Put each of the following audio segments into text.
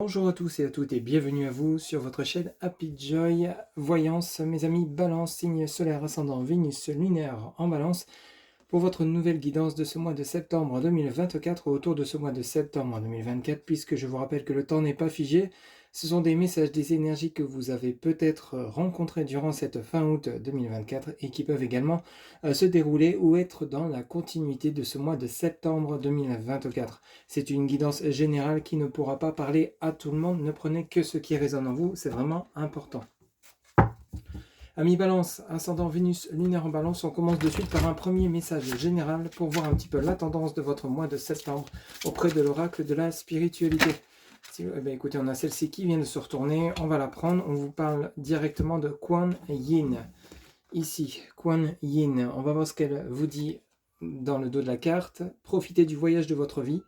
Bonjour à tous et à toutes et bienvenue à vous sur votre chaîne Happy Joy Voyance, mes amis Balance, signe solaire ascendant Vénus lunaire en Balance pour votre nouvelle guidance de ce mois de septembre 2024 autour de ce mois de septembre 2024, puisque je vous rappelle que le temps n'est pas figé. Ce sont des messages, des énergies que vous avez peut-être rencontrées durant cette fin août 2024 et qui peuvent également se dérouler ou être dans la continuité de ce mois de septembre 2024. C'est une guidance générale qui ne pourra pas parler à tout le monde. Ne prenez que ce qui résonne en vous, c'est vraiment important. Amis Balance, ascendant Vénus lunaire en Balance, on commence de suite par un premier message général pour voir un petit peu la tendance de votre mois de septembre auprès de l'oracle de la spiritualité. Écoutez, on a celle-ci qui vient de se retourner, on va la prendre, on vous parle directement de Kuan Yin. Ici, Kuan Yin, on va voir ce qu'elle vous dit dans le dos de la carte. Profitez du voyage de votre vie.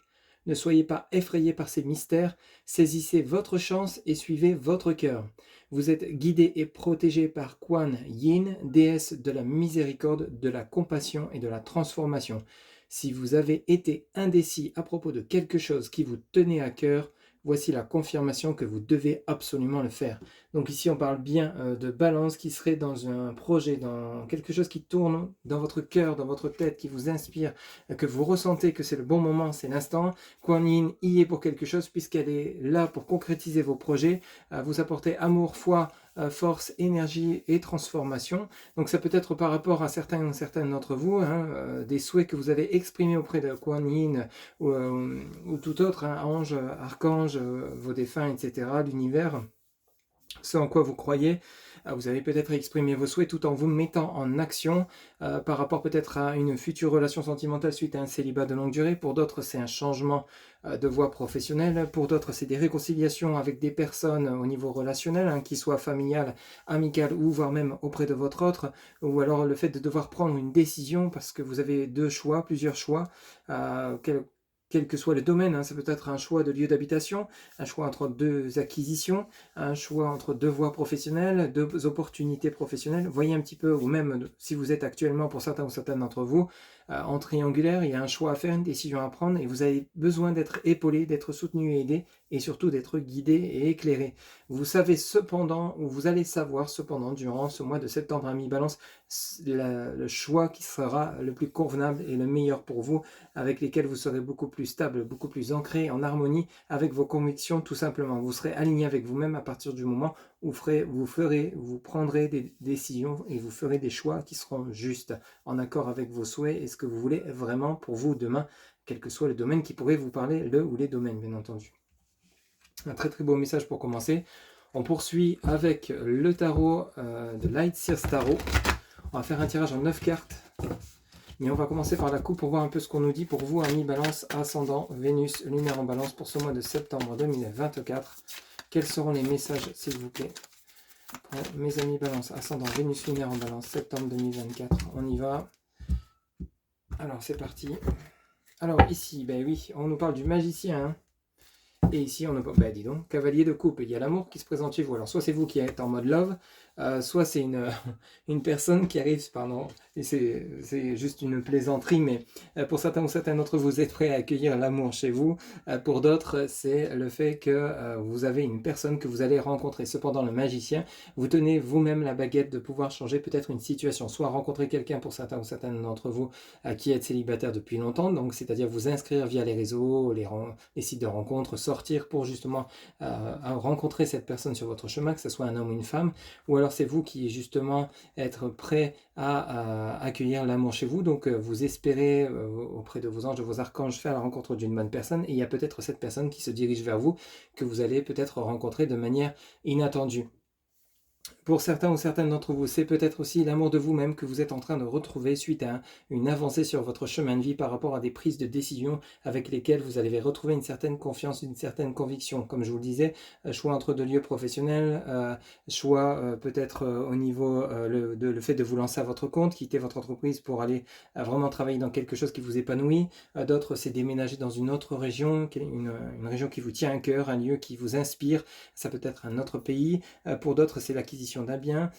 Ne soyez pas effrayés par ces mystères, saisissez votre chance et suivez votre cœur. Vous êtes guidé et protégé par Kuan Yin, déesse de la miséricorde, de la compassion et de la transformation. Si vous avez été indécis à propos de quelque chose qui vous tenait à cœur, voici la confirmation que vous devez absolument le faire. Donc ici on parle bien de balance qui serait dans un projet, dans quelque chose qui tourne dans votre cœur, dans votre tête, qui vous inspire, que vous ressentez que c'est le bon moment, c'est l'instant. Kuan Yin y est pour quelque chose puisqu'elle est là pour concrétiser vos projets, vous apporter amour, foi, force, énergie et transformation. Donc ça peut être par rapport à certains ou certaines d'entre vous, des souhaits que vous avez exprimés auprès de Kuan Yin ou tout autre, ange, archange, vos défunts, etc., l'univers, ce en quoi vous croyez. Vous avez peut-être exprimé vos souhaits tout en vous mettant en action par rapport peut-être à une future relation sentimentale suite à un célibat de longue durée. Pour d'autres, c'est un changement de voie professionnelle. Pour d'autres, c'est des réconciliations avec des personnes au niveau relationnel, qu'ils soient familiales, amicales ou voire même auprès de votre autre. Ou alors le fait de devoir prendre une décision parce que vous avez deux choix, plusieurs choix, quel que soit le domaine, ça peut être un choix de lieu d'habitation, un choix entre deux acquisitions, un choix entre deux voies professionnelles, deux opportunités professionnelles. Voyez un petit peu, ou même si vous êtes actuellement, pour certains ou certaines d'entre vous, en triangulaire, il y a un choix à faire, une décision à prendre, et vous avez besoin d'être épaulé, d'être soutenu et aidé, et surtout d'être guidé et éclairé. Vous savez cependant, ou vous allez savoir cependant, durant ce mois de septembre à mi-balance, le choix qui sera le plus convenable et le meilleur pour vous, avec lesquels vous serez beaucoup plus stable, beaucoup plus ancré, en harmonie avec vos convictions, tout simplement. Vous serez aligné avec vous-même à partir du moment où vous prendrez des décisions et vous ferez des choix qui seront justes, en accord avec vos souhaits et ce que vous voulez vraiment pour vous demain, quel que soit le domaine qui pourrait vous parler, le ou les domaines, bien entendu. Un très très beau message pour commencer. On poursuit avec le tarot de Light Sears Tarot. On va faire un tirage en 9 cartes. Mais on va commencer par la coupe pour voir un peu ce qu'on nous dit pour vous, amis Balance, ascendant, Vénus, lunaire en Balance pour ce mois de septembre 2024. Quels seront les messages, s'il vous plaît, pour mes amis Balance, ascendant, Vénus, lunaire en Balance, septembre 2024. On y va. Alors, c'est parti. Alors, ici, ben oui, on nous parle du magicien. Et ici, on nous parle, ben dis donc, cavalier de coupe. Il y a l'amour qui se présente chez vous. Alors, soit c'est vous qui êtes en mode love, soit c'est une personne qui arrive, pardon, et c'est juste une plaisanterie, mais pour certains ou certaines d'entre vous, vous êtes prêts à accueillir l'amour chez vous. Pour d'autres, c'est le fait que vous avez une personne que vous allez rencontrer. Cependant, le magicien, vous tenez vous-même la baguette de pouvoir changer peut-être une situation, soit rencontrer quelqu'un pour certains ou certaines d'entre vous qui êtes célibataire depuis longtemps, donc c'est-à-dire vous inscrire via les réseaux, les sites de rencontres, sortir pour justement rencontrer cette personne sur votre chemin, que ce soit un homme ou une femme, ou alors c'est vous qui justement être prêt à accueillir l'amour chez vous, donc vous espérez auprès de vos anges, de vos archanges faire la rencontre d'une bonne personne, et il y a peut-être cette personne qui se dirige vers vous, que vous allez peut-être rencontrer de manière inattendue. Pour certains ou certaines d'entre vous, c'est peut-être aussi l'amour de vous-même que vous êtes en train de retrouver suite à une avancée sur votre chemin de vie par rapport à des prises de décision avec lesquelles vous allez retrouver une certaine confiance, une certaine conviction. Comme je vous le disais, choix entre deux lieux professionnels, choix peut-être au niveau le fait de vous lancer à votre compte, quitter votre entreprise pour aller vraiment travailler dans quelque chose qui vous épanouit. D'autres, c'est déménager dans une autre région, une région qui vous tient à cœur, un lieu qui vous inspire. Ça peut être un autre pays. Pour d'autres, c'est l'acquisition d'un bien,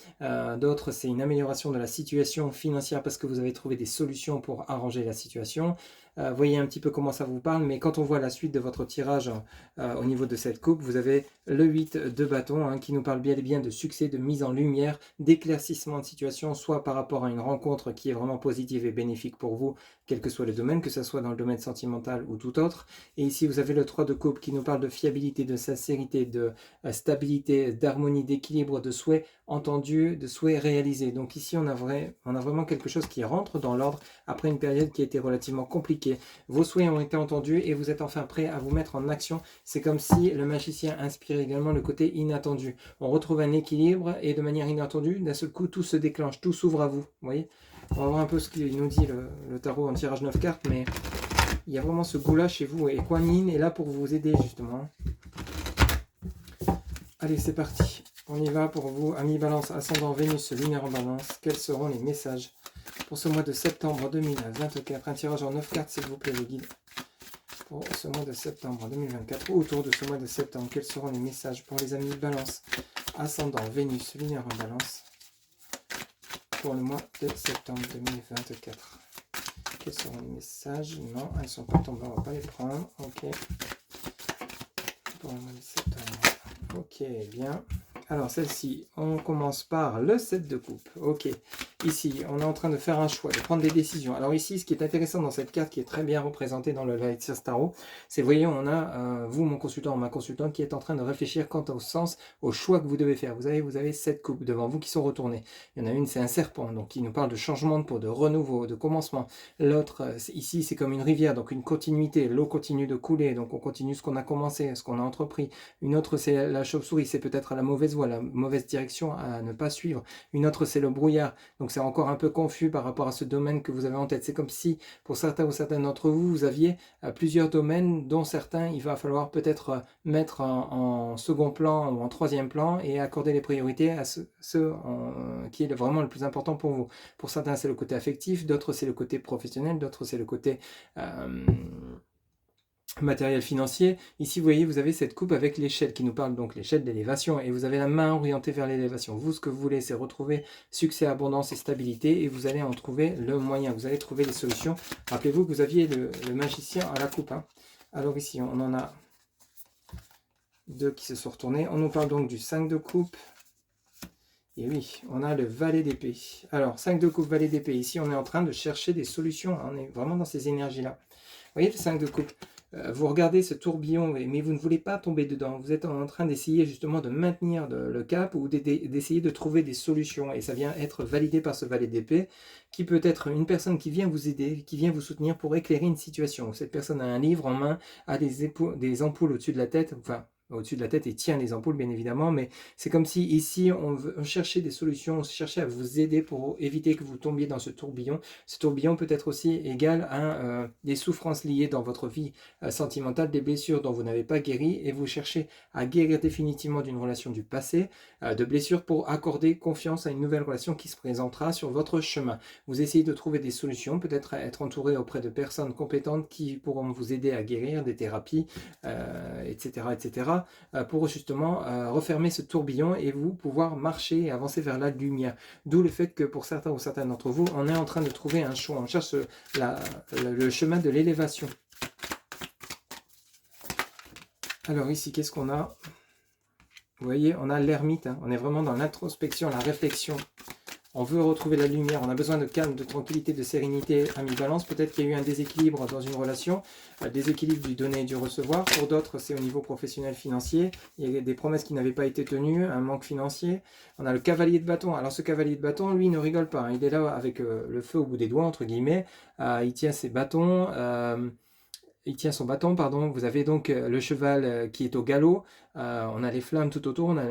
d'autres c'est une amélioration de la situation financière parce que vous avez trouvé des solutions pour arranger la situation, voyez un petit peu comment ça vous parle, mais quand on voit la suite de votre tirage au niveau de cette coupe, vous avez le 8 de bâton hein, qui nous parle bien et bien de succès, de mise en lumière, d'éclaircissement de situation, soit par rapport à une rencontre qui est vraiment positive et bénéfique pour vous, quel que soit le domaine, que ce soit dans le domaine sentimental ou tout autre. Et ici, vous avez le 3 de coupe qui nous parle de fiabilité, de sincérité, de stabilité, d'harmonie, d'équilibre, de souhait entendu, de souhait réalisé. Donc ici, on a vraiment quelque chose qui rentre dans l'ordre après une période qui a été relativement compliquée. Vos souhaits ont été entendus et vous êtes enfin prêt à vous mettre en action. C'est comme si le magicien inspire également le côté inattendu. On retrouve un équilibre et de manière inattendue, d'un seul coup, tout se déclenche, tout s'ouvre à vous. Vous voyez? On va voir un peu ce qu'il nous dit le tarot en tirage 9 cartes, mais il y a vraiment ce goût-là chez vous. Et Kuan Yin est là pour vous aider, justement. Allez, c'est parti. On y va pour vous, amis Balance, ascendant Vénus, lunaire en Balance. Quels seront les messages pour ce mois de septembre 2024? Un tirage en 9 cartes, s'il vous plaît, le guide. Pour ce mois de septembre 2024, ou autour de ce mois de septembre, quels seront les messages pour les amis Balance, ascendant Vénus, lunaire en Balance, pour le mois de septembre 2024? Quels seront les messages? Non, elles ne sont pas tombées, on ne va pas les prendre. Ok. Pour le mois de septembre. Ok, bien. Alors, celle-ci, on commence par le 7 de coupe. Ok. Ici, on est en train de faire un choix, de prendre des décisions. Alors ici, ce qui est intéressant dans cette carte, qui est très bien représentée dans le Light Sears Tarot, c'est, vous voyez, on a vous, mon consultant, ma consultante, qui est en train de réfléchir quant au sens, au choix que vous devez faire. Vous avez 7 coupes devant vous qui sont retournées. Il y en a une, c'est un serpent, donc qui nous parle de changement de peau, de renouveau, de commencement. L'autre, ici, c'est comme une rivière, donc une continuité. L'eau continue de couler, donc on continue ce qu'on a commencé, ce qu'on a entrepris. Une autre, c'est la chauve-souris, c'est peut-être la mauvaise voie, la mauvaise direction à ne pas suivre. Une autre, c'est le brouillard. Donc c'est encore un peu confus par rapport à ce domaine que vous avez en tête. C'est comme si, pour certains ou certaines d'entre vous, vous aviez plusieurs domaines, dont certains, il va falloir peut-être mettre en second plan ou en troisième plan et accorder les priorités à ceux qui est vraiment le plus important pour vous. Pour certains, c'est le côté affectif, d'autres, c'est le côté professionnel, d'autres, c'est le côté matériel financier. Ici, vous voyez, vous avez cette coupe avec l'échelle qui nous parle donc l'échelle d'élévation et vous avez la main orientée vers l'élévation. Vous, ce que vous voulez, c'est retrouver succès, abondance et stabilité et vous allez en trouver le moyen. Vous allez trouver les solutions. Rappelez-vous que vous aviez le magicien à la coupe. Hein. Alors ici, on en a deux qui se sont retournés. On nous parle donc du 5 de coupe. Et oui, on a le valet d'épée. Alors, 5 de coupe, valet d'épée. Ici, on est en train de chercher des solutions. On est vraiment dans ces énergies-là. Vous voyez le 5 de coupe? Vous regardez ce tourbillon, mais vous ne voulez pas tomber dedans. Vous êtes en train d'essayer justement de maintenir le cap ou d'essayer de trouver des solutions. Et ça vient être validé par ce valet d'épée, qui peut être une personne qui vient vous aider, qui vient vous soutenir pour éclairer une situation. Cette personne a un livre en main, a des ampoules au-dessus de la tête, enfin au-dessus de la tête et tient les ampoules bien évidemment, mais c'est comme si ici on cherchait des solutions, on cherchait à vous aider pour éviter que vous tombiez dans ce tourbillon. Ce tourbillon peut être aussi égal à des souffrances liées dans votre vie sentimentale, des blessures dont vous n'avez pas guéri et vous cherchez à guérir définitivement d'une relation du passé, de blessures pour accorder confiance à une nouvelle relation qui se présentera sur votre chemin. Vous essayez de trouver des solutions, peut-être être entouré auprès de personnes compétentes qui pourront vous aider à guérir, des thérapies, etc., etc., pour justement refermer ce tourbillon et vous pouvoir marcher et avancer vers la lumière. D'où le fait que pour certains ou certaines d'entre vous, on est en train de trouver un choix. On cherche le chemin de l'élévation. Alors ici, qu'est-ce qu'on a? Vous voyez, on a l'ermite. Hein. On est vraiment dans l'introspection, la réflexion. On veut retrouver la lumière, on a besoin de calme, de tranquillité, de sérénité, ami Balance. Peut-être qu'il y a eu un déséquilibre dans une relation, déséquilibre du donner et du recevoir. Pour d'autres, c'est au niveau professionnel financier. Il y a des promesses qui n'avaient pas été tenues, un manque financier. On a le cavalier de bâton. Alors ce cavalier de bâton, lui, ne rigole pas. Hein. Il est là avec le feu au bout des doigts, entre guillemets. Il tient ses bâtons. Il tient son bâton, pardon. Vous avez donc le cheval qui est au galop. On a les flammes tout autour. On a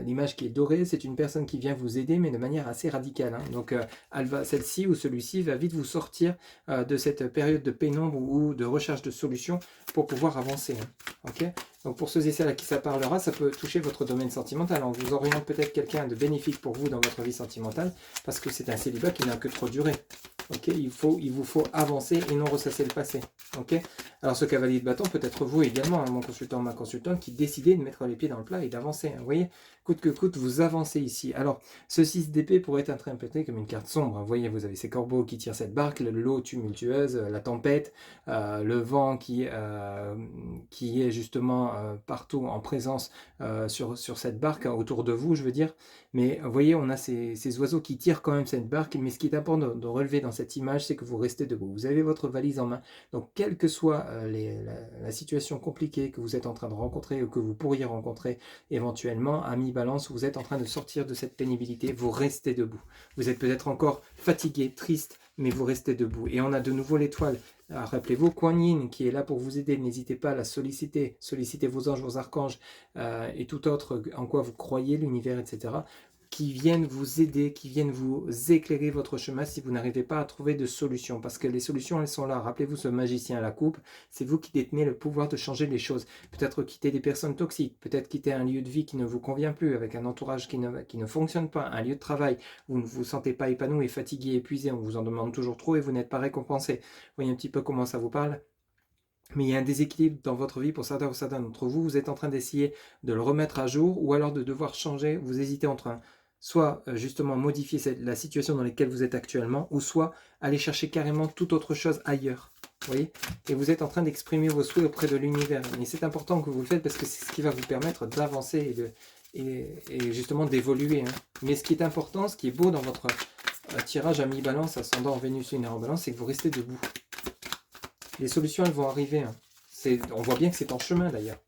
l'image qui est dorée. C'est une personne qui vient vous aider, mais de manière assez radicale. Hein. Donc, celle-ci ou celui-ci va vite vous sortir de cette période de pénombre ou de recherche de solutions pour pouvoir avancer. Hein. Okay. Donc, pour ceux et celles à qui ça parlera, ça peut toucher votre domaine sentimental. On vous oriente peut-être quelqu'un de bénéfique pour vous dans votre vie sentimentale parce que c'est un célibat qui n'a que trop duré. Ok, il vous faut avancer et non ressasser le passé. Ok. Alors ce cavalier de bâton peut être vous également, hein, mon consultant, ma consultante, qui décidez de mettre les pieds dans le plat et d'avancer. Vous voyez, coûte que coûte, vous avancez ici. Alors ce 6 d'épée pourrait être interprété comme une carte sombre. Vous voyez, vous avez ces corbeaux qui tirent cette barque, l'eau tumultueuse, la tempête, le vent qui est justement partout en présence sur cette barque, autour de vous, je veux dire. Mais vous voyez, on a ces oiseaux qui tirent quand même cette barque, mais ce qui est important de relever dans cette image, c'est que vous restez debout. Vous avez votre valise en main, donc quelle que soit la situation compliquée que vous êtes en train de rencontrer ou que vous pourriez rencontrer éventuellement, à mi-balance, vous êtes en train de sortir de cette pénibilité, vous restez debout. Vous êtes peut-être encore fatigué, triste, mais vous restez debout. Et on a de nouveau l'étoile. Rappelez-vous, Kuan Yin qui est là pour vous aider, n'hésitez pas à la solliciter, sollicitez vos anges, vos archanges et tout autre en quoi vous croyez, l'univers, etc., qui viennent vous aider, qui viennent vous éclairer votre chemin si vous n'arrivez pas à trouver de solution. Parce que les solutions, elles sont là. Rappelez-vous ce magicien à la coupe, c'est vous qui détenez le pouvoir de changer les choses. Peut-être quitter des personnes toxiques, peut-être quitter un lieu de vie qui ne vous convient plus, avec un entourage qui ne fonctionne pas, un lieu de travail, où vous ne vous sentez pas épanoui, fatigué, épuisé, on vous en demande toujours trop et vous n'êtes pas récompensé. Vous voyez un petit peu comment ça vous parle ? Mais il y a un déséquilibre dans votre vie pour certains ou certains d'entre vous. Vous êtes en train d'essayer de le remettre à jour ou alors de devoir changer. Vous hésitez entre soit justement modifier la situation dans laquelle vous êtes actuellement ou soit aller chercher carrément toute autre chose ailleurs. Vous voyez? Et vous êtes en train d'exprimer vos souhaits auprès de l'univers. Mais c'est important que vous le faites parce que c'est ce qui va vous permettre d'avancer et justement d'évoluer. Hein. Mais ce qui est important, ce qui est beau dans votre tirage à mi-balance, ascendant Vénus, lunaire en balance, c'est que vous restez debout. Les solutions, elles vont arriver. Hein. On voit bien que c'est en chemin d'ailleurs.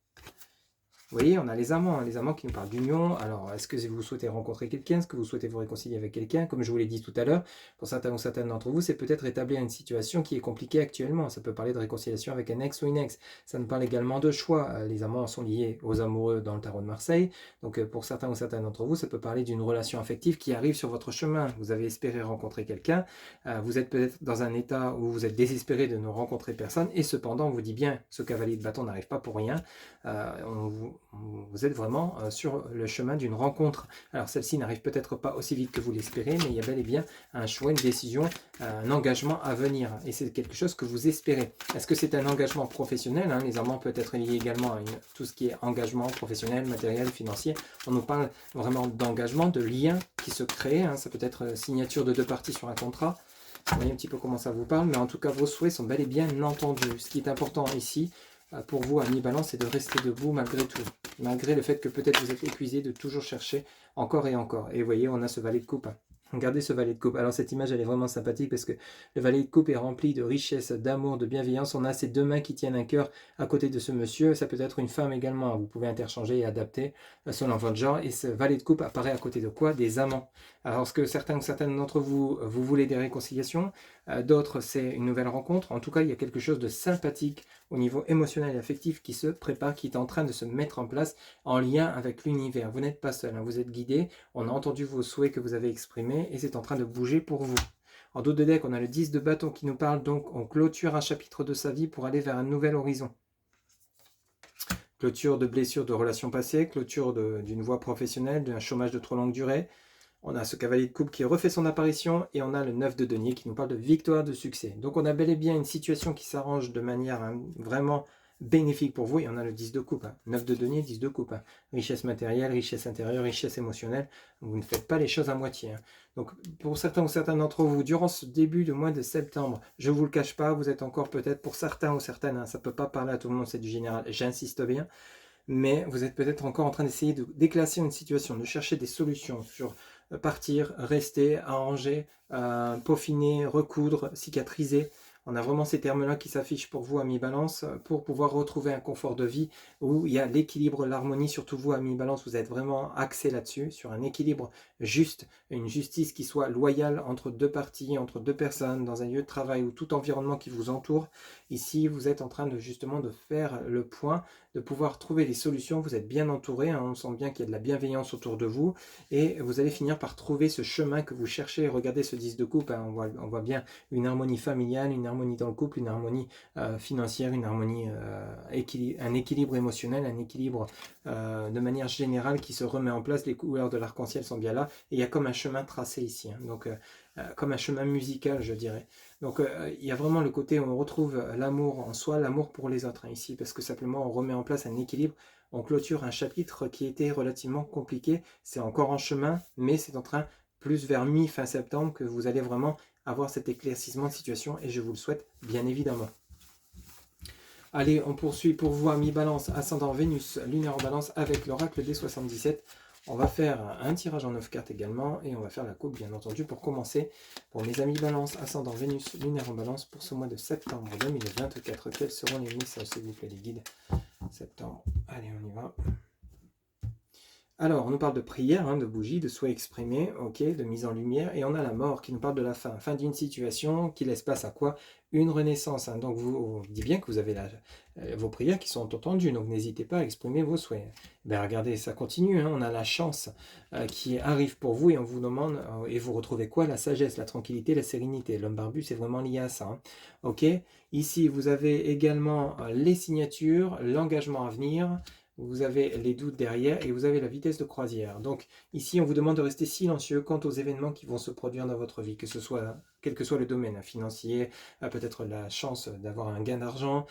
Vous voyez, on a les amants qui nous parlent d'union. Alors, est-ce que vous souhaitez rencontrer quelqu'un? Est-ce que vous souhaitez vous réconcilier avec quelqu'un? Comme je vous l'ai dit tout à l'heure, pour certains ou certaines d'entre vous, c'est peut-être établir une situation qui est compliquée actuellement. Ça peut parler de réconciliation avec un ex ou une ex. Ça nous parle également de choix. Les amants sont liés aux amoureux dans le tarot de Marseille. Donc, pour certains ou certaines d'entre vous, ça peut parler d'une relation affective qui arrive sur votre chemin. Vous avez espéré rencontrer quelqu'un. Vous êtes peut-être dans un état où vous êtes désespéré de ne rencontrer personne. Et cependant, on vous dit bien, ce cavalier de bâton n'arrive pas pour rien. Vous êtes vraiment sur le chemin d'une rencontre. Alors celle-ci n'arrive peut-être pas aussi vite que vous l'espérez, mais il y a bel et bien un choix, une décision, un engagement à venir. Et c'est quelque chose que vous espérez. Est-ce que c'est un engagement professionnel, hein? Les amants peuvent être liés également à tout ce qui est engagement professionnel, matériel, financier. On nous parle vraiment d'engagement, de lien qui se crée. Hein? Ça peut être signature de deux parties sur un contrat. Vous voyez un petit peu comment ça vous parle, mais en tout cas vos souhaits sont bel et bien entendus. Ce qui est important ici, pour vous à mi-balance, c'est de rester debout malgré tout. Malgré le fait que peut-être vous êtes épuisé de toujours chercher encore et encore. Et vous voyez, on a ce valet de coupe. Regardez ce valet de coupe. Alors cette image, elle est vraiment sympathique parce que le valet de coupe est rempli de richesse, d'amour, de bienveillance. On a ces deux mains qui tiennent un cœur à côté de ce monsieur. Ça peut être une femme également. Vous pouvez interchanger et adapter selon votre genre. Et ce valet de coupe apparaît à côté de quoi? Des amants. Alors, est-ce que certains ou certaines d'entre vous, vous voulez des réconciliations? D'autres, c'est une nouvelle rencontre. En tout cas, il y a quelque chose de sympathique au niveau émotionnel et affectif qui se prépare, qui est en train de se mettre en place en lien avec l'univers. Vous n'êtes pas seul, hein, vous êtes guidé. On a entendu vos souhaits que vous avez exprimés et c'est en train de bouger pour vous. En dos de deck, on a le 10 de bâton qui nous parle, donc on clôture un chapitre de sa vie pour aller vers un nouvel horizon. Clôture de blessures de relations passées, clôture d'une voie professionnelle, d'un chômage de trop longue durée. On a ce cavalier de coupe qui refait son apparition et on a le 9 de denier qui nous parle de victoire, de succès. Donc on a bel et bien une situation qui s'arrange de manière vraiment bénéfique pour vous. Et on a le 10 de coupe, hein. 9 de denier, 10 de coupe. Hein. Richesse matérielle, richesse intérieure, richesse émotionnelle. Vous ne faites pas les choses à moitié. Hein. Donc pour certains ou certaines d'entre vous, durant ce début de mois de septembre, je ne vous le cache pas, vous êtes encore peut-être pour certains ou certaines, hein, ça ne peut pas parler à tout le monde, c'est du général, j'insiste bien. Mais vous êtes peut-être encore en train d'essayer de déclasser une situation, de chercher des solutions sur partir, rester, arranger, peaufiner, recoudre, cicatriser. On a vraiment ces termes-là qui s'affichent pour vous à mi-balance pour pouvoir retrouver un confort de vie où il y a l'équilibre, l'harmonie, surtout vous à mi-balance, vous êtes vraiment axé là-dessus, sur un équilibre juste, une justice qui soit loyale entre deux parties, entre deux personnes, dans un lieu de travail ou tout environnement qui vous entoure. Ici, vous êtes en train de justement de faire le point, de pouvoir trouver des solutions, vous êtes bien entouré, hein, on sent bien qu'il y a de la bienveillance autour de vous et vous allez finir par trouver ce chemin que vous cherchez. Regardez ce 10 de coupe, hein, on voit bien une harmonie familiale, une harmonie dans le couple, une harmonie financière, une harmonie, un équilibre émotionnel, un équilibre de manière générale qui se remet en place. Les couleurs de l'arc-en-ciel sont bien là, et il y a comme un chemin tracé ici, hein, donc comme un chemin musical, je dirais. Donc il y a vraiment le côté où on retrouve l'amour en soi, l'amour pour les autres, hein, ici, parce que simplement on remet en place un équilibre, on clôture un chapitre qui était relativement compliqué, c'est encore en chemin, mais c'est en train, plus vers mi-fin septembre, que vous allez vraiment avoir cet éclaircissement de situation, et je vous le souhaite bien évidemment. Allez, on poursuit pour vous, amis Balance, ascendant Vénus, lunaire en Balance, avec l'oracle des 77. On va faire un tirage en 9 cartes également, et on va faire la coupe bien entendu pour commencer. Pour mes amis Balance, ascendant Vénus, lunaire en Balance, pour ce mois de septembre 2024, quels seront les messages, s'il vous plaît, les guides? Septembre, allez, on y va. Alors, on nous parle de prière, hein, de bougie, de souhait exprimé, ok, de mise en lumière, et on a la mort qui nous parle de la fin d'une situation qui laisse place à quoi? Une renaissance, hein. Donc, vous dites bien que vous avez vos prières qui sont entendues, donc n'hésitez pas à exprimer vos souhaits. Ben, regardez, ça continue, hein, on a la chance qui arrive pour vous, et on vous demande, et vous retrouvez quoi? La sagesse, la tranquillité, la sérénité. L'homme barbu, c'est vraiment lié à ça, hein. Ok, ici, vous avez également les signatures, l'engagement à venir, vous avez les doutes derrière, et vous avez la vitesse de croisière. Donc ici, on vous demande de rester silencieux quant aux événements qui vont se produire dans votre vie, que ce soit, quel que soit le domaine, hein, financier, peut-être la chance d'avoir un gain d'argent,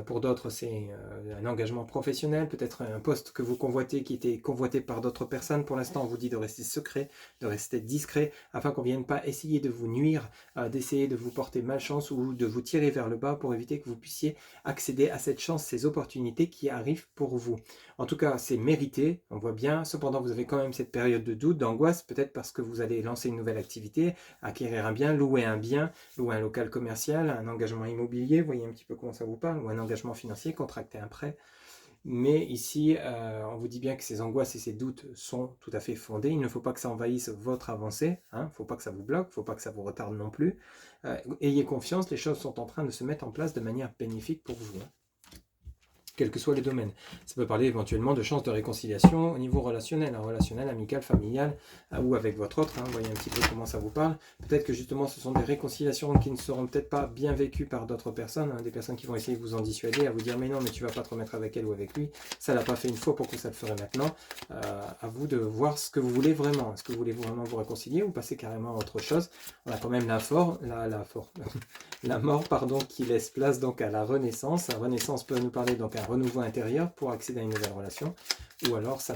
pour d'autres c'est un engagement professionnel, peut-être un poste que vous convoitez, qui était convoité par d'autres personnes. Pour l'instant, on vous dit de rester secret, de rester discret, afin qu'on ne vienne pas essayer de vous nuire, d'essayer de vous porter malchance ou de vous tirer vers le bas, pour éviter que vous puissiez accéder à cette chance, ces opportunités qui arrivent pour vous. En tout cas, c'est mérité, on voit bien. Cependant, vous avez quand même cette période de doute, d'angoisse, peut-être parce que vous allez lancer une nouvelle activité, acquérir un bien, louer un local commercial, un engagement immobilier, vous voyez un petit peu comment ça vous parle, ou un engagement financier, contracter un prêt. Mais ici, on vous dit bien que ces angoisses et ces doutes sont tout à fait fondés. Il ne faut pas que ça envahisse votre avancée, hein. Il ne faut pas que ça vous bloque, il ne faut pas que ça vous retarde non plus. Ayez confiance, les choses sont en train de se mettre en place de manière bénéfique pour vous, hein, quel que soit le domaine. Ça peut parler éventuellement de chances de réconciliation au niveau relationnel, amical, familial, ou avec votre autre, hein, voyez un petit peu comment ça vous parle. Peut-être que justement ce sont des réconciliations qui ne seront peut-être pas bien vécues par d'autres personnes, hein, des personnes qui vont essayer de vous en dissuader, à vous dire mais non, mais tu vas pas te remettre avec elle ou avec lui, ça l'a pas fait une fois, pourquoi ça le ferait maintenant? À vous de voir ce que vous voulez vraiment. Est-ce que vous voulez vraiment vous réconcilier ou passer carrément à autre chose? On a quand même la mort, pardon, qui laisse place donc à la renaissance. La renaissance peut nous parler donc un renouveau intérieur pour accéder à une nouvelle relation, ou alors ça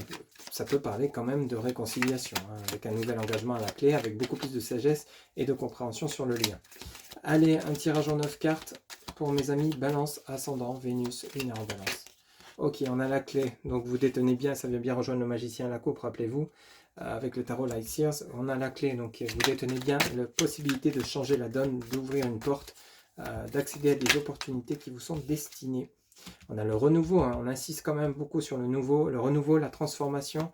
peut parler quand même de réconciliation, hein, avec un nouvel engagement à la clé, avec beaucoup plus de sagesse et de compréhension sur le lien. Allez, un tirage en 9 cartes pour mes amis Balance, ascendant, Vénus, lunaire en Balance. Ok, on a la clé, donc vous détenez bien, ça vient bien rejoindre le magicien à la coupe, rappelez-vous. Avec le tarot Light Seers, on a la clé, donc vous détenez bien la possibilité de changer la donne, d'ouvrir une porte, d'accéder à des opportunités qui vous sont destinées. On a le renouveau, hein, on insiste quand même beaucoup sur le renouveau, la transformation.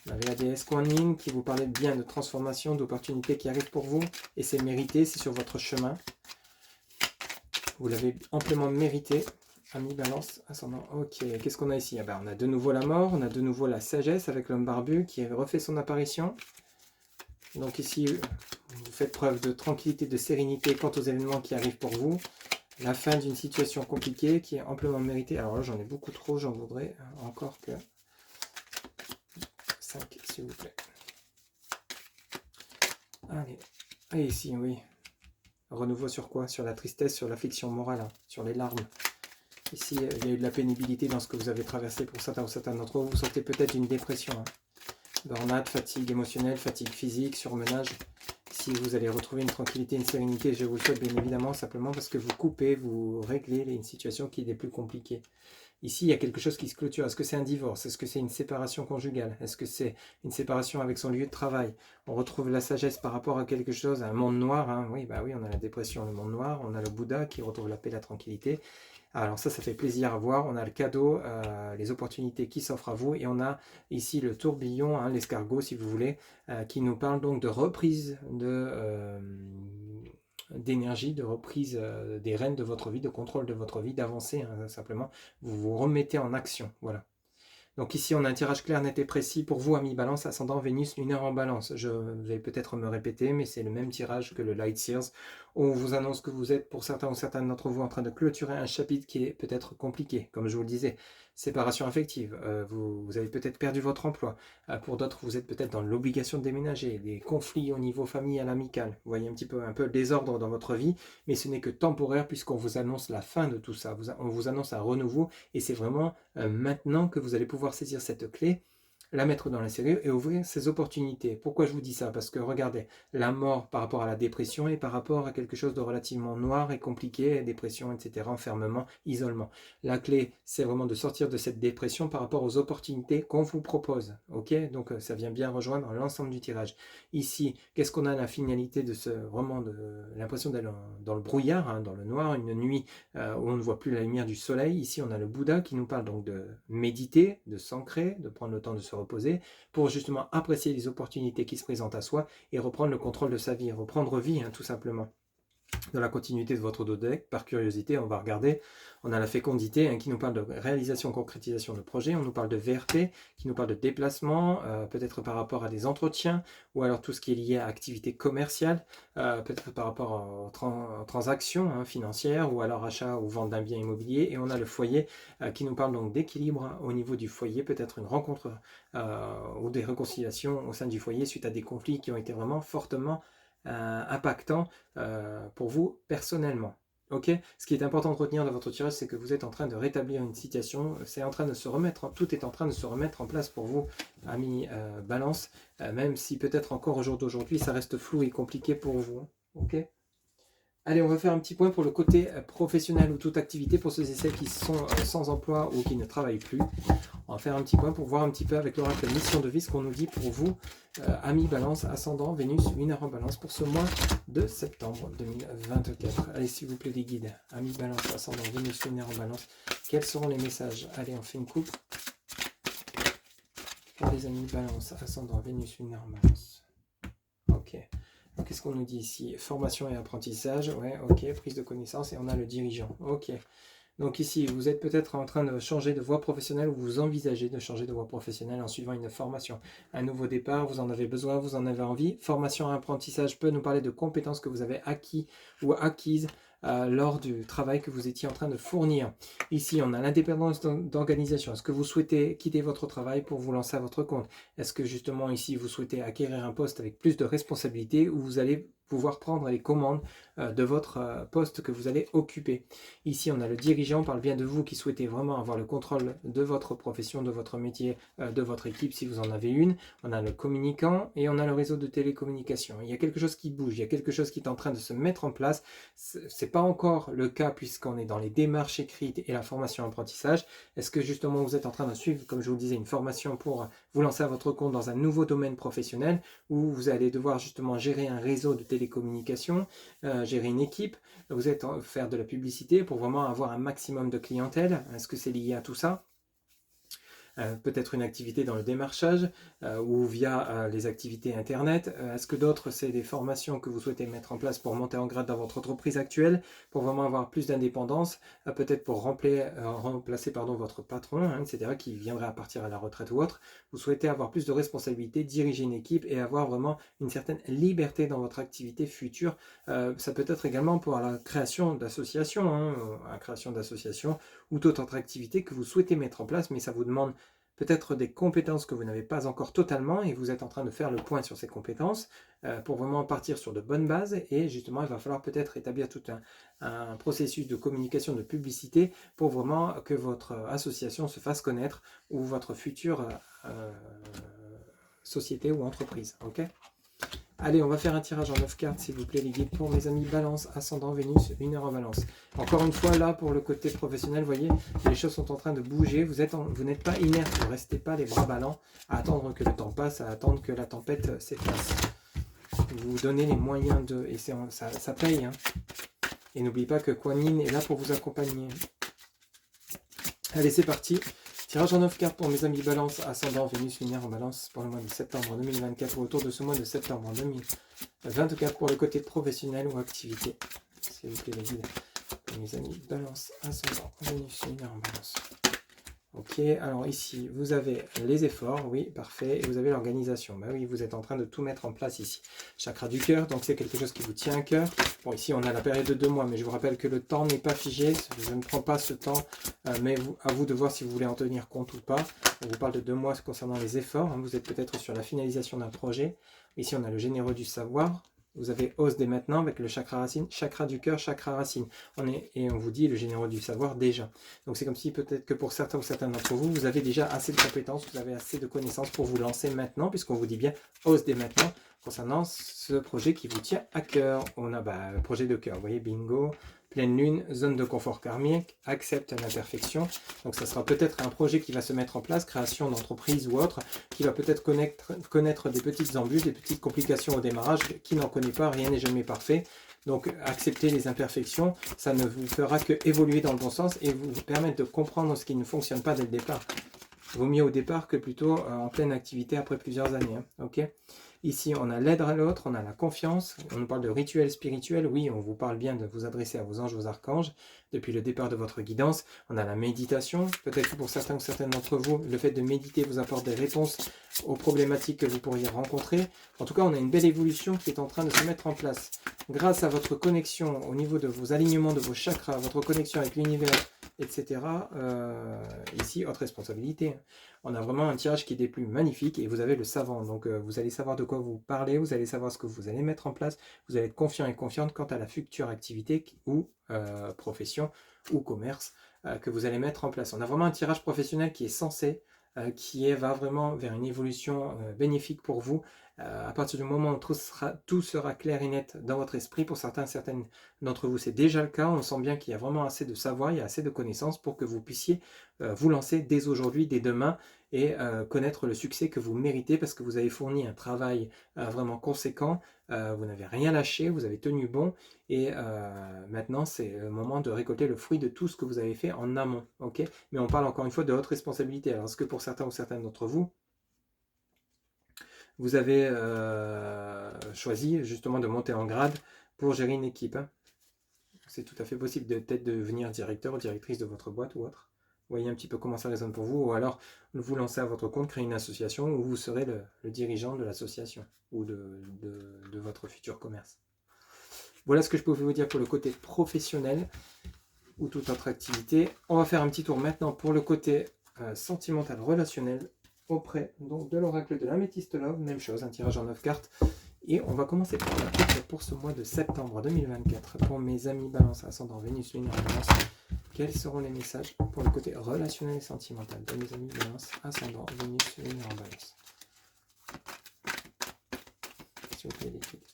On avait la déesse Kuan Yin qui vous parlait bien de transformation, d'opportunités qui arrivent pour vous, et c'est mérité, c'est sur votre chemin. Vous l'avez amplement mérité. Ami Balance, ascendant, ok, qu'est-ce qu'on a ici? Ah ben, on a de nouveau la mort, on a de nouveau la sagesse avec l'homme barbu qui refait son apparition. Donc ici, vous faites preuve de tranquillité, de sérénité quant aux événements qui arrivent pour vous. La fin d'une situation compliquée qui est amplement méritée. Alors là, j'en ai beaucoup trop, j'en voudrais encore que 5, s'il vous plaît. Allez, et ici, oui. Renouveau sur quoi? Sur la tristesse, sur l'affliction morale, hein, sur les larmes. Ici, il y a eu de la pénibilité dans ce que vous avez traversé pour certains ou certains d'entre vous. Vous sortez peut-être d'une dépression, hein. Burn-out, fatigue émotionnelle, fatigue physique, surmenage. Ici, vous allez retrouver une tranquillité, une sérénité. Je vous le souhaite bien évidemment, simplement parce que vous coupez, vous réglez une situation qui est des plus compliquées. Ici, il y a quelque chose qui se clôture. Est-ce que c'est un divorce? Est-ce que c'est une séparation conjugale? Est-ce que c'est une séparation avec son lieu de travail? On retrouve la sagesse par rapport à quelque chose, à un monde noir, hein. Oui, bah oui, on a la dépression, le monde noir. On a le Bouddha qui retrouve la paix, la tranquillité. Alors ça fait plaisir à voir. On a le cadeau, les opportunités qui s'offrent à vous. Et on a ici le tourbillon, hein, l'escargot si vous voulez, qui nous parle donc de reprise d'énergie, de reprise des rênes de votre vie, de contrôle de votre vie, d'avancer, hein, simplement. Vous vous remettez en action, voilà. Donc ici, on a un tirage clair, net et précis pour vous, amis Balance, ascendant Vénus, lunaire en Balance. Je vais peut-être me répéter, mais c'est le même tirage que le Light Sears, où on vous annonce que vous êtes, pour certains ou certaines d'entre vous, en train de clôturer un chapitre qui est peut-être compliqué, comme je vous le disais. Séparation affective, vous avez peut-être perdu votre emploi. Pour d'autres, vous êtes peut-être dans l'obligation de déménager, des conflits au niveau familial, amical. Vous voyez un peu le désordre dans votre vie, mais ce n'est que temporaire puisqu'on vous annonce la fin de tout ça. On vous annonce un renouveau et c'est vraiment maintenant que vous allez pouvoir saisir cette clé, la mettre dans la serrure et ouvrir ces opportunités. Pourquoi je vous dis ça? Parce que regardez, la mort par rapport à la dépression et par rapport à quelque chose de relativement noir et compliqué, dépression, etc., enfermement, isolement. La clé, c'est vraiment de sortir de cette dépression par rapport aux opportunités qu'on vous propose. Ok? Donc ça vient bien rejoindre l'ensemble du tirage. Ici, qu'est-ce qu'on a la finalité de ce vraiment de l'impression d'aller dans le brouillard, hein, dans le noir, une nuit où on ne voit plus la lumière du soleil. Ici, on a le Bouddha qui nous parle donc de méditer, de s'ancrer, de prendre le temps de se reposer pour justement apprécier les opportunités qui se présentent à soi et reprendre le contrôle de sa vie, reprendre vie, hein, tout simplement. Dans la continuité de votre deck, par curiosité, on va regarder. On a la fécondité hein, qui nous parle de réalisation, concrétisation de projet. On nous parle de VRP qui nous parle de déplacement, peut-être par rapport à des entretiens ou alors tout ce qui est lié à activité commerciale, peut-être par rapport aux transactions hein, financières ou alors achat ou vente d'un bien immobilier. Et on a le foyer qui nous parle donc d'équilibre au niveau du foyer, peut-être une rencontre ou des réconciliations au sein du foyer suite à des conflits qui ont été vraiment fortement impactant pour vous personnellement. Ok, ce qui est important de retenir dans votre tirage, c'est que vous êtes en train de rétablir une situation, c'est en train de se remettre, tout est en train de se remettre en place pour vous, amis Balance, même si peut-être encore au jour d'aujourd'hui, ça reste flou et compliqué pour vous. Ok. Allez, on va faire un petit point pour le côté professionnel ou toute activité pour ceux et celles qui sont sans emploi ou qui ne travaillent plus. On va faire un petit point pour voir un petit peu avec l'oracle mission de vie ce qu'on nous dit pour vous, amis Balance, ascendant, Vénus, lunaire en Balance pour ce mois de septembre 2024. Allez, s'il vous plaît, les guides, amis Balance, ascendant, Vénus, lunaire en Balance, quels seront les messages? Allez, on fait une coupe. Pour les amis Balance, ascendant, Vénus, lunaire en Balance. Ok. Qu'est-ce qu'on nous dit ici? Formation et apprentissage, ouais, ok, prise de connaissance, et on a le dirigeant, ok. Donc ici, vous êtes peut-être en train de changer de voie professionnelle ou vous envisagez de changer de voie professionnelle en suivant une formation. Un nouveau départ, vous en avez besoin, vous en avez envie. Formation et apprentissage peut nous parler de compétences que vous avez acquis ou acquises lors du travail que vous étiez en train de fournir. Ici, on a l'indépendance d'organisation. Est-ce que vous souhaitez quitter votre travail pour vous lancer à votre compte? Est-ce que justement ici, vous souhaitez acquérir un poste avec plus de responsabilités où vous allez pouvoir prendre les commandes de votre poste que vous allez occuper? Ici, on a le dirigeant, on parle bien de vous qui souhaitez vraiment avoir le contrôle de votre profession, de votre métier, de votre équipe si vous en avez une. On a le communicant et on a le réseau de télécommunication. Il y a quelque chose qui bouge, il y a quelque chose qui est en train de se mettre en place. C'est pas encore le cas puisqu'on est dans les démarches écrites et la formation apprentissage. Est-ce que justement vous êtes en train de suivre, comme je vous disais, une formation pour vous lancer à votre compte dans un nouveau domaine professionnel où vous allez devoir justement gérer un réseau de télécommunications, gérer une équipe, vous êtes faire de la publicité pour vraiment avoir un maximum de clientèle? Est-ce que c'est lié à tout ça? Peut-être une activité dans le démarchage ou via les activités internet. Est-ce que d'autres, c'est des formations que vous souhaitez mettre en place pour monter en grade dans votre entreprise actuelle, pour vraiment avoir plus d'indépendance, peut-être pour remplacer votre patron, hein, etc., qui viendrait à partir à la retraite ou autre. Vous souhaitez avoir plus de responsabilités, diriger une équipe et avoir vraiment une certaine liberté dans votre activité future. Ça peut être également pour la création d'associations, hein, ou toute autre activité que vous souhaitez mettre en place, mais ça vous demande peut-être des compétences que vous n'avez pas encore totalement et vous êtes en train de faire le point sur ces compétences pour vraiment partir sur de bonnes bases et justement il va falloir peut-être établir tout un processus de communication, de publicité pour vraiment que votre association se fasse connaître ou votre future société ou entreprise. Ok ? Allez, on va faire un tirage en 9 cartes, s'il vous plaît, les guides, pour mes amis Balance, Ascendant, Vénus, lunaire en Balance. Encore une fois, là, pour le côté professionnel, vous voyez, les choses sont en train de bouger. Vous n'êtes pas inerte, vous ne restez pas les bras ballants à attendre que le temps passe, à attendre que la tempête s'efface. Vous vous donnez les moyens de... Et ça paye, hein. Et n'oubliez pas que Kuan Yin est là pour vous accompagner. Allez, c'est parti. Tirage en 9 cartes pour mes amis Balance, Ascendant, Vénus, lunaire en Balance pour le mois de septembre 2024 ou autour de ce mois de septembre 2024 pour le côté professionnel ou activité. S'il vous plaît, les guides. Pour mes amis Balance, Ascendant, Vénus, lunaire en Balance. Ok, alors ici, vous avez les efforts, oui, parfait, et vous avez l'organisation. Bah oui, vous êtes en train de tout mettre en place ici. Chakra du cœur, donc c'est quelque chose qui vous tient à cœur. Bon, ici, on a la période de 2 mois, mais je vous rappelle que le temps n'est pas figé. Je ne prends pas ce temps, mais à vous de voir si vous voulez en tenir compte ou pas. On vous parle de 2 mois concernant les efforts. Hein. Vous êtes peut-être sur la finalisation d'un projet. Ici, on a le généreux du savoir. Vous avez ose dès maintenant avec le chakra racine, chakra du cœur, chakra racine. Et on vous dit le généreux du savoir déjà. Donc c'est comme si peut-être que pour certains ou certaines d'entre vous, vous avez déjà assez de compétences, vous avez assez de connaissances pour vous lancer maintenant, puisqu'on vous dit bien ose dès maintenant concernant ce projet qui vous tient à cœur. On a projet de cœur, vous voyez, bingo, pleine lune, zone de confort karmique, accepte l'imperfection. Donc ça sera peut-être un projet qui va se mettre en place, création d'entreprise ou autre, qui va peut-être connaître des petites embûches, des petites complications au démarrage. Qui n'en connaît pas, rien n'est jamais parfait. Donc accepter les imperfections, ça ne vous fera que évoluer dans le bon sens et vous permettre de comprendre ce qui ne fonctionne pas dès le départ. Vaut mieux au départ que plutôt en pleine activité après plusieurs années. Hein, ok. Ici, on a l'aide à l'autre, on a la confiance, on nous parle de rituel spirituel, oui, on vous parle bien de vous adresser à vos anges, vos archanges, depuis le départ de votre guidance. On a la méditation, peut-être que pour certains ou certaines d'entre vous, le fait de méditer vous apporte des réponses aux problématiques que vous pourriez rencontrer. En tout cas, on a une belle évolution qui est en train de se mettre en place. Grâce à votre connexion au niveau de vos alignements de vos chakras, votre connexion avec l'univers, etc. Ici, haute responsabilité. On a vraiment un tirage qui est des plus magnifiques et vous avez le savant. Donc vous allez savoir de quoi vous parlez, vous allez savoir ce que vous allez mettre en place, vous allez être confiant et confiante quant à la future activité ou profession ou commerce que vous allez mettre en place. On a vraiment un tirage professionnel qui est censé, va vraiment vers une évolution bénéfique pour vous. À partir du moment où tout sera clair et net dans votre esprit, pour certaines d'entre vous, c'est déjà le cas. On sent bien qu'il y a vraiment assez de savoir, il y a assez de connaissances pour que vous puissiez vous lancer dès aujourd'hui, dès demain, et connaître le succès que vous méritez parce que vous avez fourni un travail vraiment conséquent, vous n'avez rien lâché, vous avez tenu bon, et maintenant c'est le moment de récolter le fruit de tout ce que vous avez fait en amont. Okay, mais on parle encore une fois de haute responsabilité. Alors est-ce que pour certains ou certaines d'entre vous, vous avez choisi justement de monter en grade pour gérer une équipe, hein? C'est tout à fait possible de peut-être devenir directeur ou directrice de votre boîte ou autre. Voyez un petit peu comment ça résonne pour vous, ou alors vous lancez à votre compte, créer une association où vous serez le dirigeant de l'association ou de votre futur commerce. Voilà ce que je pouvais vous dire pour le côté professionnel ou toute autre activité. On va faire un petit tour maintenant pour le côté sentimental, relationnel, auprès donc, de l'oracle de l'Améthyste Love. Même chose, un tirage en 9 cartes. Et on va commencer par la coupe pour ce mois de septembre 2024. Pour mes amis Balance, ascendant Vénus, Lune en Balance, quels seront les messages pour le côté relationnel et sentimental de mes amis Balance, ascendant Vénus, Lune en Balance? S'il vous plaît, l'équipe.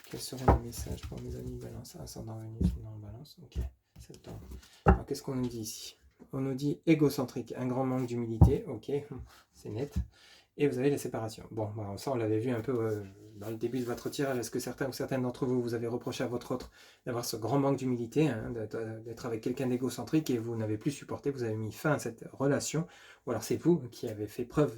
Quels seront les messages pour mes amis Balance, ascendant Vénus, Lune en Balance? Ok, septembre. Alors qu'est-ce qu'on nous dit ici? On nous dit égocentrique, un grand manque d'humilité. Ok, c'est net. Et vous avez la séparation. Bon, ça on l'avait vu un peu dans le début de votre tirage. Est-ce que certains ou certaines d'entre vous, vous avez reproché à votre autre d'avoir ce grand manque d'humilité, hein, d'être avec quelqu'un d'égocentrique et vous n'avez plus supporté, vous avez mis fin à cette relation, ou alors c'est vous qui avez fait preuve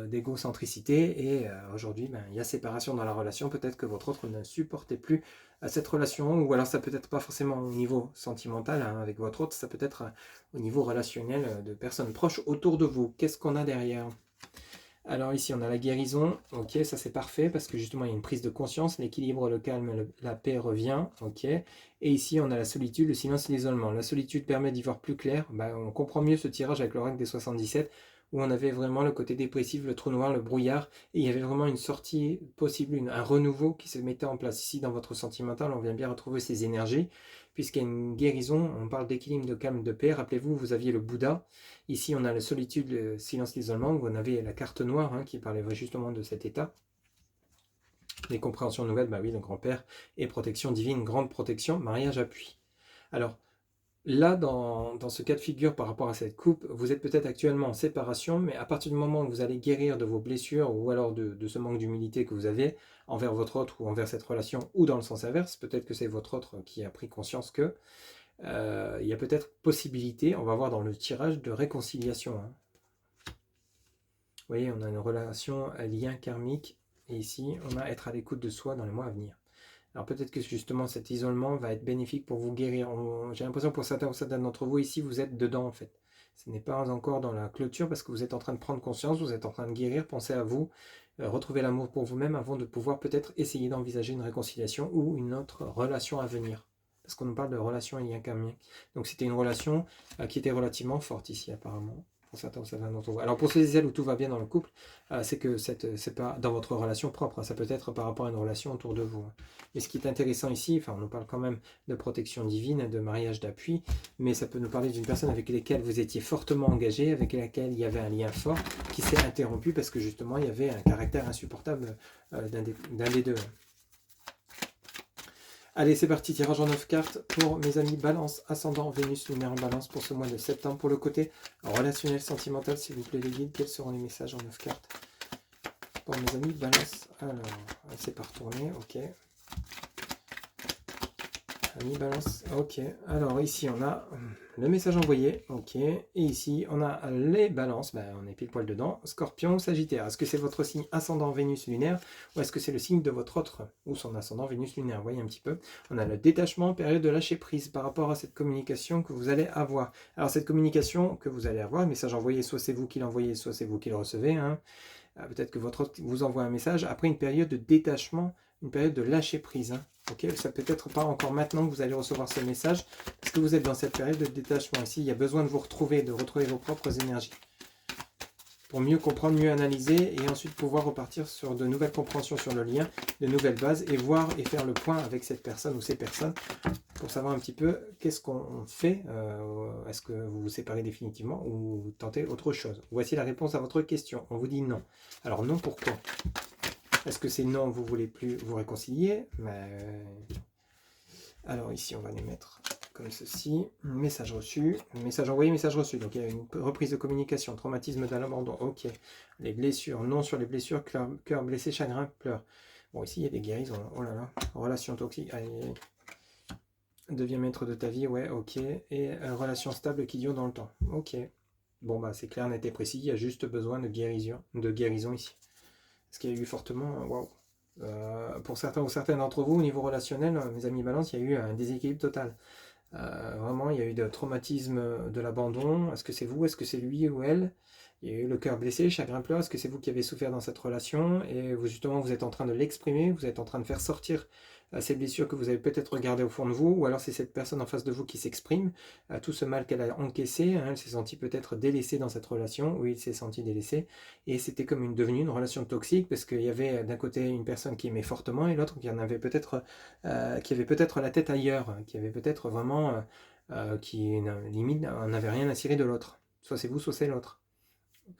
d'égocentricité et aujourd'hui il y a séparation dans la relation, peut-être que votre autre ne supportait plus cette relation, ou alors ça peut être pas forcément au niveau sentimental hein, avec votre autre, ça peut être au niveau relationnel de personnes proches autour de vous. Qu'est-ce qu'on a derrière? Alors ici on a la guérison, ok, ça c'est parfait parce que justement il y a une prise de conscience, l'équilibre, le calme, la paix revient, ok. Et ici on a la solitude, le silence et l'isolement. La solitude permet d'y voir plus clair, on comprend mieux ce tirage avec l'oracle des 77 où on avait vraiment le côté dépressif, le trou noir, le brouillard, et il y avait vraiment une sortie possible, un renouveau qui se mettait en place. Ici dans votre sentimental, on vient bien retrouver ces énergies, puisqu'il y a une guérison, on parle d'équilibre, de calme, de paix. Rappelez-vous, vous aviez le Bouddha. Ici, on a la solitude, le silence, l'isolement, où on avait la carte noire hein, qui parlait justement de cet état. Les compréhensions nouvelles, oui, le grand-père et protection divine, grande protection, mariage appui. Alors, là, dans ce cas de figure par rapport à cette coupe, vous êtes peut-être actuellement en séparation, mais à partir du moment où vous allez guérir de vos blessures ou alors de ce manque d'humilité que vous avez envers votre autre ou envers cette relation, ou dans le sens inverse, peut-être que c'est votre autre qui a pris conscience que, il y a peut-être possibilité, on va voir dans le tirage, de réconciliation. Hein. Vous voyez, on a une relation à lien karmique, et ici, on a être à l'écoute de soi dans les mois à venir. Alors peut-être que justement cet isolement va être bénéfique pour vous guérir. J'ai l'impression pour certains ou certaines d'entre vous ici, vous êtes dedans en fait. Ce n'est pas encore dans la clôture parce que vous êtes en train de prendre conscience, vous êtes en train de guérir, pensez à vous, retrouver l'amour pour vous-même avant de pouvoir peut-être essayer d'envisager une réconciliation ou une autre relation à venir. Parce qu'on nous parle de relation il y a qu'un mien. Donc c'était une relation qui était relativement forte ici apparemment. Pour certains ou certaines d'entre vous. Alors pour ceux et celles où tout va bien dans le couple, c'est que c'est pas dans votre relation propre, hein, ça peut être par rapport à une relation autour de vous. Hein. Et ce qui est intéressant ici, enfin on nous parle quand même de protection divine, de mariage d'appui, mais ça peut nous parler d'une personne avec laquelle vous étiez fortement engagé, avec laquelle il y avait un lien fort, qui s'est interrompu parce que justement il y avait un caractère insupportable d'un des deux. Allez, c'est parti, tirage en 9 cartes pour mes amis Balance, ascendant, Vénus, lunaire en Balance pour ce mois de septembre. Pour le côté relationnel, sentimental, s'il vous plaît les guides, quels seront les messages en 9 cartes pour mes amis Balance? Alors, c'est pas retourné, ok. Amis Balance, ok. Alors ici on a le message envoyé, ok. Et ici on a les Balances, on est pile poil dedans. Scorpion, Sagittaire, est-ce que c'est votre signe ascendant Vénus lunaire ou est-ce que c'est le signe de votre autre ou son ascendant Vénus lunaire? Vous voyez un petit peu. On a le détachement, période de lâcher prise par rapport à cette communication que vous allez avoir. Alors cette communication que vous allez avoir, message envoyé, soit c'est vous qui l'envoyez, soit c'est vous qui le recevez. Hein. Peut-être que votre autre vous envoie un message après une période de détachement, une période de lâcher prise. Hein. Okay, ça peut être pas encore maintenant que vous allez recevoir ce message, parce que vous êtes dans cette période de détachement. Ici, il y a besoin de vous retrouver, de retrouver vos propres énergies. Pour mieux comprendre, mieux analyser, et ensuite pouvoir repartir sur de nouvelles compréhensions sur le lien, de nouvelles bases, et voir et faire le point avec cette personne ou ces personnes, pour savoir un petit peu qu'est-ce qu'on fait. Est-ce que vous vous séparez définitivement, ou vous tentez autre chose? Voici la réponse à votre question. On vous dit non. Alors non, pourquoi? Est-ce que c'est non, vous ne voulez plus vous réconcilier? Alors ici, on va les mettre comme ceci. Message reçu, message envoyé, message reçu. Donc il y a une reprise de communication, traumatisme d'un abandon. Ok. Les blessures, non sur les blessures, cœur blessé, chagrin, pleurs. Bon, ici, il y a des guérisons. Oh là là. Relation toxique. Allez. Deviens maître de ta vie, ouais, ok. Et relation stable qui dure dans le temps. Ok. Bon, c'est clair, net et précis. Il y a juste besoin de guérison ici. Ce qui a eu fortement, waouh, pour certains ou certaines d'entre vous, au niveau relationnel, mes amis Balance, il y a eu un déséquilibre total. Vraiment, il y a eu de traumatisme de l'abandon. Est-ce que c'est vous? Est-ce que c'est lui ou elle? Il y a eu le cœur blessé, chagrin pleurs. Est-ce que c'est vous qui avez souffert dans cette relation? Et vous, justement, vous êtes en train de l'exprimer, vous êtes en train de faire sortir ces blessures que vous avez peut-être gardées au fond de vous, ou alors c'est cette personne en face de vous qui s'exprime, tout ce mal qu'elle a encaissé, hein, elle s'est sentie peut-être délaissée dans cette relation, oui, il s'est senti délaissé, et c'était comme devenue une relation toxique, parce qu'il y avait d'un côté une personne qui aimait fortement, et l'autre qui en avait peut-être, qui avait peut-être la tête ailleurs, qui avait peut-être vraiment, qui limite n'avait rien à cirer de l'autre. Soit c'est vous, soit c'est l'autre,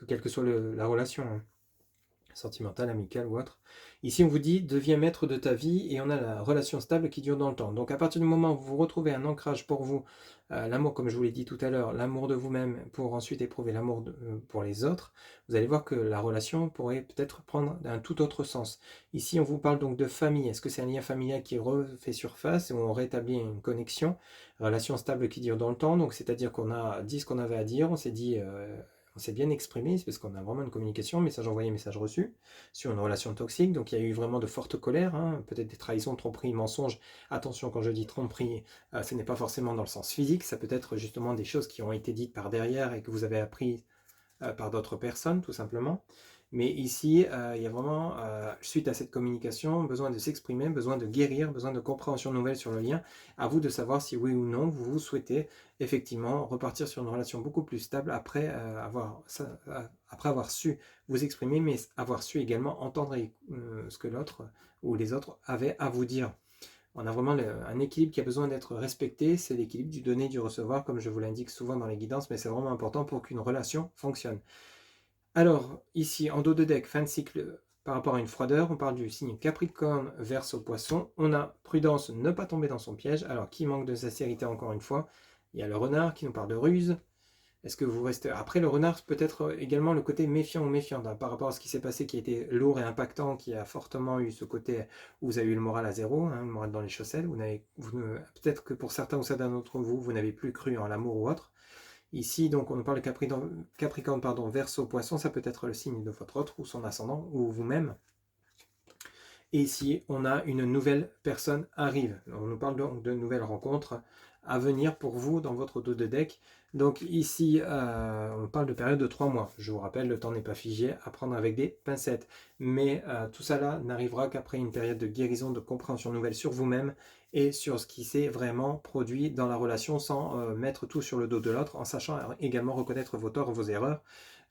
quelle que soit la relation. Hein. Sentimentale, amicale ou autre. Ici, on vous dit, deviens maître de ta vie et on a la relation stable qui dure dans le temps. Donc, à partir du moment où vous retrouvez un ancrage pour vous, l'amour, comme je vous l'ai dit tout à l'heure, l'amour de vous-même pour ensuite éprouver l'amour pour les autres, vous allez voir que la relation pourrait peut-être prendre un tout autre sens. Ici, on vous parle donc de famille. Est-ce que c'est un lien familial qui refait surface, où on rétablit une connexion, relation stable qui dure dans le temps, donc c'est-à-dire qu'on a dit ce qu'on avait à dire, on s'est dit... on s'est bien exprimé, c'est parce qu'on a vraiment une communication, message envoyé, message reçu, sur une relation toxique. Donc il y a eu vraiment de fortes colères, hein, peut-être des trahisons, tromperies, mensonges. Attention, quand je dis tromperie, ce n'est pas forcément dans le sens physique, ça peut être justement des choses qui ont été dites par derrière et que vous avez appris par d'autres personnes, tout simplement. Mais ici, il y a vraiment, suite à cette communication, besoin de s'exprimer, besoin de guérir, besoin de compréhension nouvelle sur le lien. À vous de savoir si oui ou non vous souhaitez effectivement repartir sur une relation beaucoup plus stable après avoir su vous exprimer, mais avoir su également entendre ce que l'autre ou les autres avaient à vous dire. On a vraiment un équilibre qui a besoin d'être respecté, c'est l'équilibre du donner et du recevoir, comme je vous l'indique souvent dans les guidances, mais c'est vraiment important pour qu'une relation fonctionne. Alors, ici, en dos de deck, fin de cycle, par rapport à une froideur, on parle du signe Capricorne, Verseau, Poisson. On a prudence, ne pas tomber dans son piège. Alors, qui manque de sincérité encore une fois? Il y a le renard qui nous parle de ruse. Est-ce que vous restez... Après, le renard, peut-être également le côté méfiant ou méfiante hein, par rapport à ce qui s'est passé, qui a été lourd et impactant, qui a fortement eu ce côté où vous avez eu le moral à zéro, hein, le moral dans les chaussettes. Peut-être que pour certains ou certains d'entre vous, vous n'avez plus cru en l'amour ou autre. Ici, donc, on nous parle de Capricorne, Verseau, Poisson, ça peut être le signe de votre autre ou son ascendant, ou vous-même. Et ici, on a une nouvelle personne arrive. On nous parle donc de nouvelles rencontres à venir pour vous dans votre dos de deck. Donc ici, on parle de période de 3 mois. Je vous rappelle, le temps n'est pas figé, à prendre avec des pincettes. Mais tout ça là n'arrivera qu'après une période de guérison, de compréhension nouvelle sur vous-même et sur ce qui s'est vraiment produit dans la relation sans mettre tout sur le dos de l'autre, en sachant également reconnaître vos torts, vos erreurs,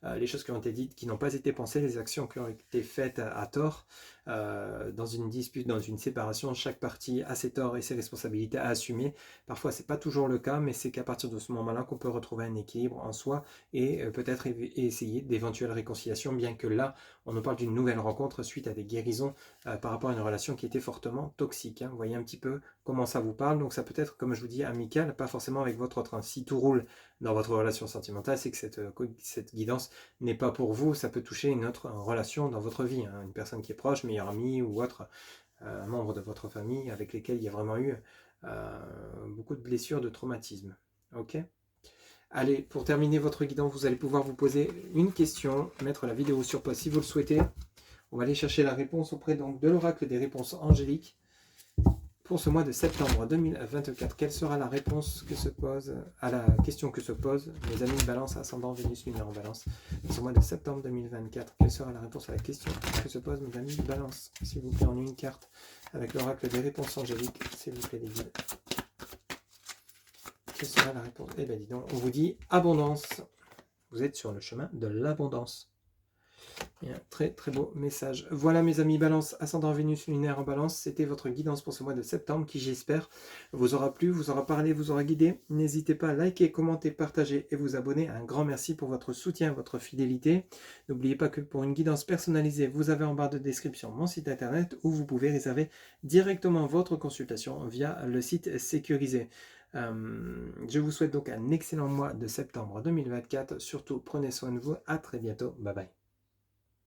les choses qui ont été dites, qui n'ont pas été pensées, les actions qui ont été faites à tort. Dans une dispute, dans une séparation, chaque partie a ses torts et ses responsabilités à assumer. Parfois, c'est pas toujours le cas, mais c'est qu'à partir de ce moment-là qu'on peut retrouver un équilibre en soi et peut-être essayer d'éventuelles réconciliations, bien que là, on nous parle d'une nouvelle rencontre suite à des guérisons par rapport à une relation qui était fortement toxique. Vous voyez un petit peu comment ça vous parle. Donc ça peut être, comme je vous dis, amical, pas forcément avec votre train. Si tout roule dans votre relation sentimentale, c'est que cette guidance n'est pas pour vous. Ça peut toucher une autre relation dans votre vie, une personne qui est proche, meilleur ami ou autre, membre de votre famille avec lesquels il y a vraiment eu beaucoup de blessures, de traumatismes. Ok ? Allez, pour terminer votre guidance, vous allez pouvoir vous poser une question, mettre la vidéo sur pause si vous le souhaitez. On va aller chercher la réponse auprès donc de l'oracle des réponses angéliques. Pour ce mois de septembre 2024, quelle sera la réponse que se pose à la question que se pose mes amis Balance, ascendant Vénus, lunaire en Balance? Pour ce mois de septembre 2024, quelle sera la réponse à la question que se pose mes amis Balance? S'il vous plaît, en une carte avec l'oracle des réponses angéliques, s'il vous plaît, les guides. Quelle sera la réponse? Eh bien, dis donc, on vous dit abondance. Vous êtes sur le chemin de l'abondance. Et un très très beau message. Voilà mes amis Balance, ascendant Vénus, lunaire en Balance, c'était votre guidance pour ce mois de septembre qui j'espère vous aura plu, vous aura parlé, vous aura guidé. N'hésitez pas à liker, commenter, partager et vous abonner. Un grand merci pour votre soutien, votre fidélité. N'oubliez pas que pour une guidance personnalisée, vous avez en barre de description mon site internet où vous pouvez réserver directement votre consultation via le site sécurisé. Je vous souhaite donc un excellent mois de septembre 2024. Surtout, prenez soin de vous. À très bientôt. Bye bye.